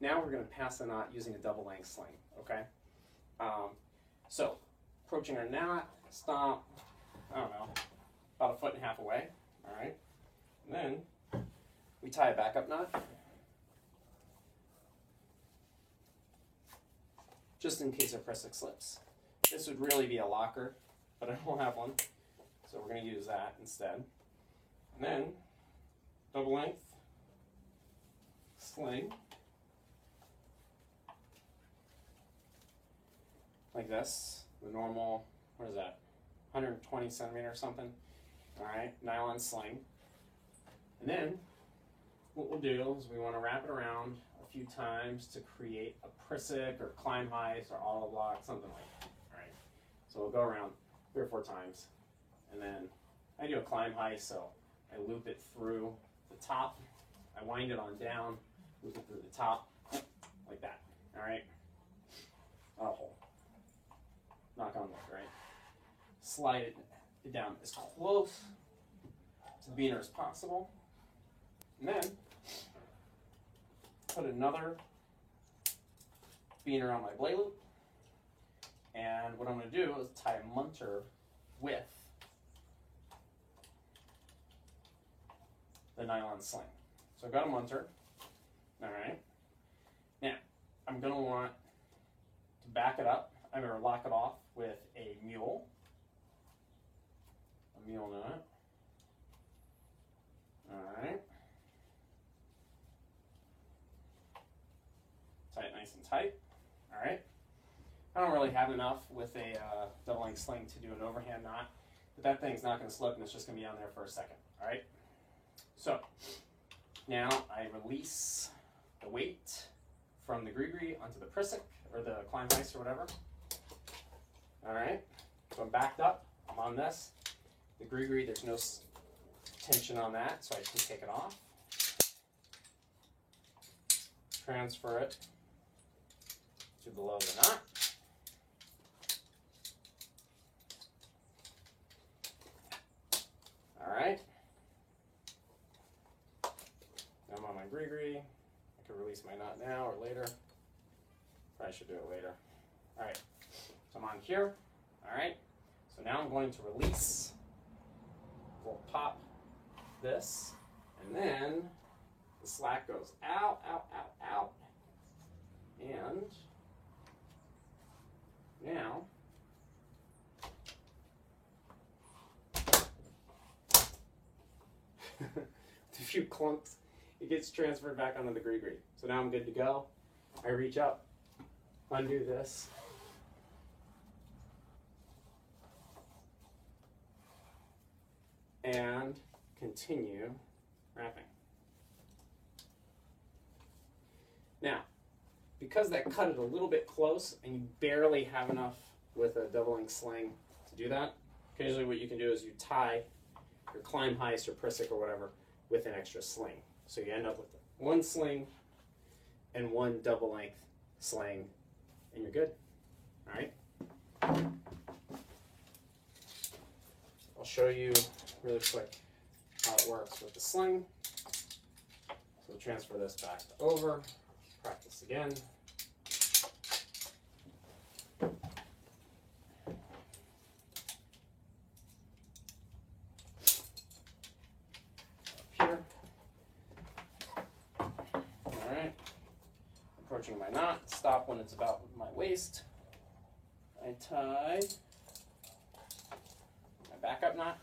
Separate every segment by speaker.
Speaker 1: now we're going to pass the knot using a double length sling, okay? So, approaching our knot, stop, I don't know, about 1.5 feet away, all right? And then we tie a backup knot, just in case our press slips. This would really be a locker, but I don't have one, so we're going to use that instead. And then, double length, sling, like this, the normal, what is that, 120 centimeter or something, all right, nylon sling. And then, what we'll do is we want to wrap it around a few times to create a Prusik or climb heist or auto block, something like that, all right. So we'll go around 3 or 4 times, and then I do a climb heist, so I loop it through the top, I wind it on down, loop it through the top, like that, all right. Oh, knock on wood, right? Slide it down as close to the beaner as possible, and then put another beaner on my blade loop, and what I'm going to do is tie a munter with the nylon sling. So I've got a munter, all right. Now, I'm going to want to back it up. I'm going to lock it off with a mule knot, all right. Tie it nice and tight, all right. I don't really have enough with a double length sling to do an overhand knot, but that thing's not going to slip and it's just going to be on there for a second, all right. So now I release the weight from the gree-gree onto the Prusik or the climb heist or whatever. All right, so I'm backed up, I'm on this. The gree-gree, there's no tension on that, so I can take it off. Transfer it to below the knot. All right. Now I'm on my gree-gree. I can release my knot now or later. Probably should do it later. All right, so I'm on here. All right, so now I'm going to release. We'll pop this, and then the slack goes out, out, out, out, and now a few clunks, it gets transferred back onto the gree-gree. So now I'm good to go. I reach up, undo this, and continue wrapping. Now, because that cut it a little bit close and you barely have enough with a double length sling to do that, occasionally what you can do is you tie your climb heist or Prusik or whatever with an extra sling. So you end up with one sling and one double length sling, and you're good. All right? I'll show you really quick how it works with the sling. So we'll transfer this back over, practice again. Here. All right. Approaching my knot, stop when it's about my waist. I tie my backup knot.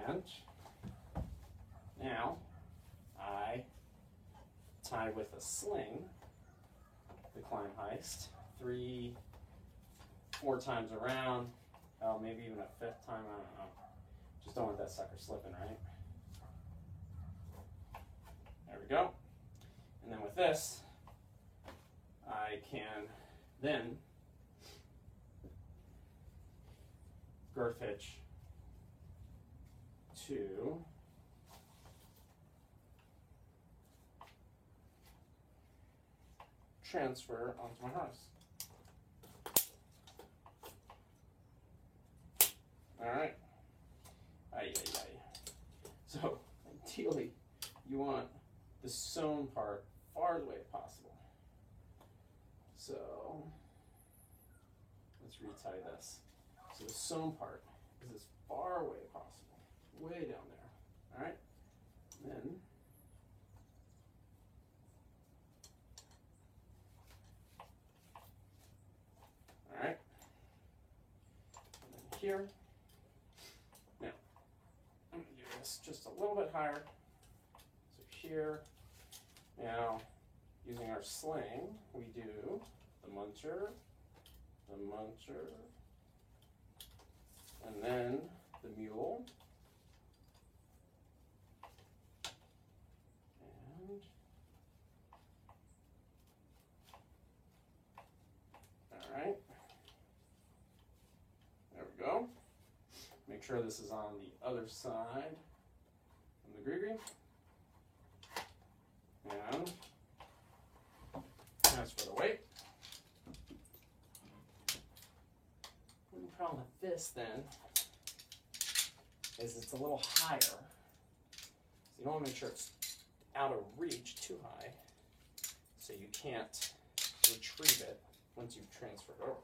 Speaker 1: And now I tie with a sling the climb heist 3, 4 times around. Oh, maybe even a 5th time, I don't know. Just don't want that sucker slipping, right? There we go. And then with this, I can then girth hitch to transfer onto my harness. All right. Ay, ay, ay. ideally, you want the sewn part far away as possible. So let's retie this. So the sewn part is as far away as possible, way down there. All right, and then all right, and then here. Now I'm gonna do this just a little bit higher. So here, now using our sling, we do the muncher, and then the mule, and all right, there we go. Make sure this is on the other side of the gree-gree, and transfer the weight. The problem with this then is it's a little higher. So you don't want to make sure it's out of reach too high, so you can't retrieve it once you've transferred over.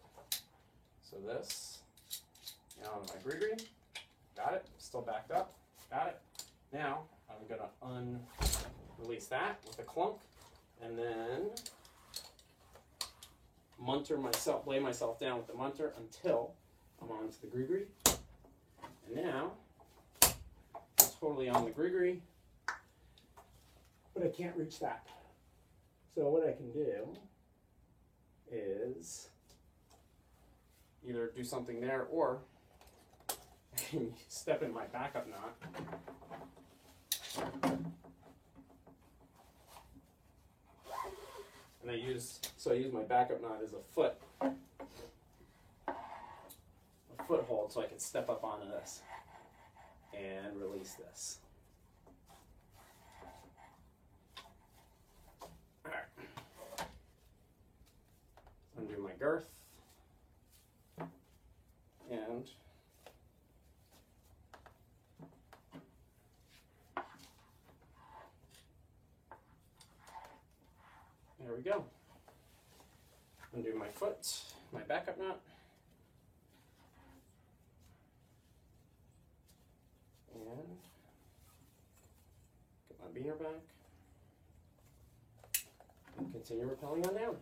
Speaker 1: So this, now on my gree-gree, got it, still backed up, got it. Now I'm gonna release that with a clunk, and then munter myself, lay myself down with the munter until I'm onto the gree-gree. And now I'm totally on the gree-gree, but I can't reach that. So what I can do is either do something there, or I can step in my backup knot. And I use my backup knot as a foothold, so I can step up onto this and release this. All right. Undo my girth, and there we go. Undo my foot, my backup knot. And get my beaner back. And continue rappelling on down.